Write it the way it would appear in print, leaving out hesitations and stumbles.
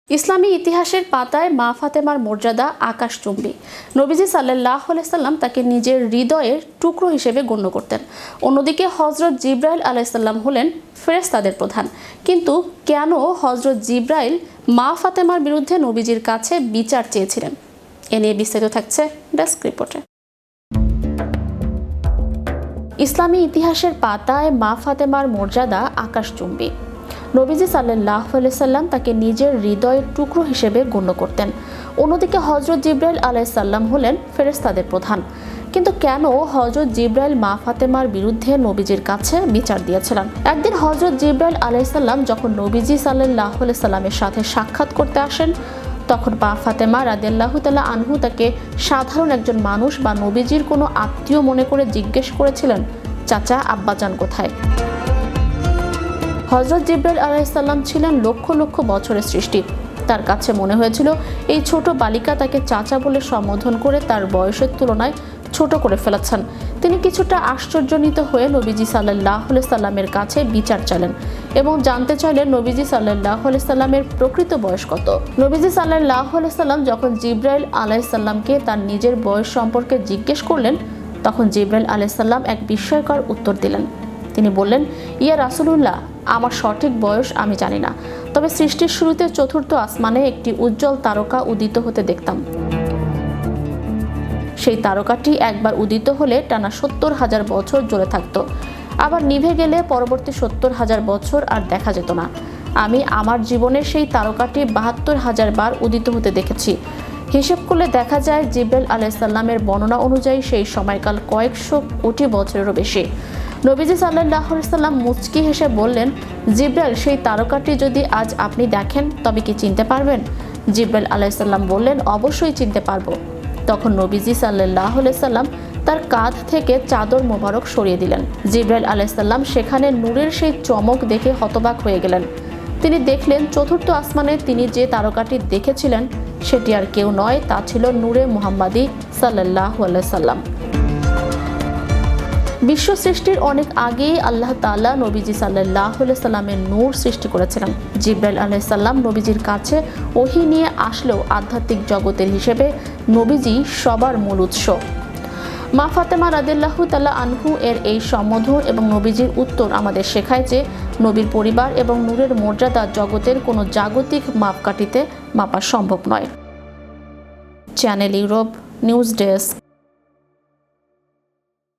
ইসলামী ইতিহাসের পাতায় মা ফাতেমার মর্যাদা আকাশচুম্বী। নবীজি সাল্লাল্লাহু আলাইহি সাল্লাম তাকে নিজের হৃদয়ের টুকরো হিসেবে গণ্য করতেন। অন্যদিকে হযরত জিবরাইল আলাইহিস সালাম হলেন ফেরেশতাদের প্রধান। কিন্তু কেন হযরত জিবরাইল মা ফাতেমার বিরুদ্ধে নবীজির কাছে বিচার চেয়েছিলেন? এ নিয়ে বিস্তারিত থাকছে ডেস্ক রিপোর্টে। ইসলামী ইতিহাসের পাতায় মা ফাতেমার মর্যাদা আকাশচুম্বী। নবীজি সাল্লাল্লাহু আলাইহি সাল্লাম তাকে নিজের হৃদয়ের টুকরো হিসেবে গণ্য করতেন। অন্যদিকে হযরত জিবরাইল আলাইহিস সালাম হলেন ফেরেশতাদের প্রধান। কিন্তু কেন হযরত জিবরাইল মা ফাতেমার বিরুদ্ধে নবীজির কাছে বিচার দিয়েছিলেন? একদিন হযরত জিবরাইল আলাইহিস সালাম যখন নবীজি সাল্লাল্লাহু আলাইহি সাল্লামের সাথে সাক্ষাৎ করতে আসেন, তখন মা ফাতেমা রাদিয়াল্লাহু তাআলা আনহু তাকে সাধারণ একজন মানুষ বা নবীজির কোনো আত্মীয় মনে করে জিজ্ঞেস করেছিলেন, চাচা আব্বাজান কোথায়? হযরত জিবরাইল আলাইহিস সালাম ছিলেন লক্ষ লক্ষ বছরের সৃষ্টি। তার কাছে মনে হয়েছিল এই ছোট বালিকা তাকে চাচা বলে সম্বোধন করে তার বয়সের তুলনায় ছোট করে ফেলেছেন। তিনি কিছুটা আশ্চর্যান্বিত হয়ে নবীজি সাল্লাল্লাহু আলাইহি সাল্লামের কাছে বিচার চাইলেন এবং জানতে চাইলেন নবীজি সাল্লাল্লাহু আলাইহি সাল্লামের প্রকৃত বয়স কত। নবীজি সাল্লাল্লাহু আলাইহি সাল্লাম যখন জিবরাইল আলাইহিস সালামকে তার নিজের বয়স সম্পর্কে জিজ্ঞেস করলেন, তখন জিবরাইল আলাইহিস সালাম এক বিস্ময়কর উত্তর দিলেন। তিনি বললেন, ইয়া রাসূলুল্লাহ, আমার সঠিক বয়স আমি জানি না, তবে সৃষ্টির শুরুতে চতুর্থ আসমানে একটি উজ্জ্বল তারকা উদিত হতে দেখতাম। সেই তারকাটি একবার উদিত হলে টানা ৭০,০০০ বছর জ্বলে থাকতো, আবার নিভে গেলে পরবর্তী ৭০,০০০ বছর আর দেখা যেত না। আমি আমার জীবনে সেই তারকাটি ৭২,০০০ বার উদিত হতে দেখেছি। হিসেব করলে দেখা যায় জিবরাইল আলাইহিস সালামের বর্ণনা অনুযায়ী সেই সময়কাল কয়েকশো কোটি বছরেরও বেশি। নবীজি সাল্লাল্লাহু আলাইহি সাল্লাম মুচকি হেসে বললেন, জিবরাইল, সেই তারকাটি যদি আজ আপনি দেখেন তবে কি চিনতে পারবেন? জিবরাইল আলাইহিস সালাম বললেন, অবশ্যই চিনতে পারবো। তখন নবীজি সাল্লাল্লাহু আলাইহি সাল্লাম তার কাঁধ থেকে চাদর মোবারক সরিয়ে দিলেন। জিবরাইল আলাইহিস সালাম সেখানে নূরের সেই চমক দেখে হতবাক হয়ে গেলেন। তিনি দেখলেন চতুর্থ আসমানে তিনি যে তারকাটি দেখেছিলেন সেটি আর কেউ নয়, তা ছিল নূরে মুহাম্মাদি সাল্লাল্লাহু আলাইহি সাল্লাম। বিশ্ব সৃষ্টির অনেক আগেই আল্লাহ তাআলা নবীজি সাল্লাল্লাহু আলাইহি সাল্লামের নূর সৃষ্টি করেছিলেন। জিবরাইল আলাইহিস সালাম নবীজির কাছে ওহী নিয়ে আসলেও আধ্যাত্মিক জগতের হিসেবে নবীজি সবার মূল উৎস। মা ফাতেমা রাদিয়াল্লাহু তাআলা আনহু এর এই সম্বোধন এবং নবীজির উত্তর আমাদের শেখায় যে নবীর পরিবার এবং নূরের মর্যাদা জগতের কোনো জাগতিক মাপকাঠিতে মাপা সম্ভব নয়। Channel Europe news desk.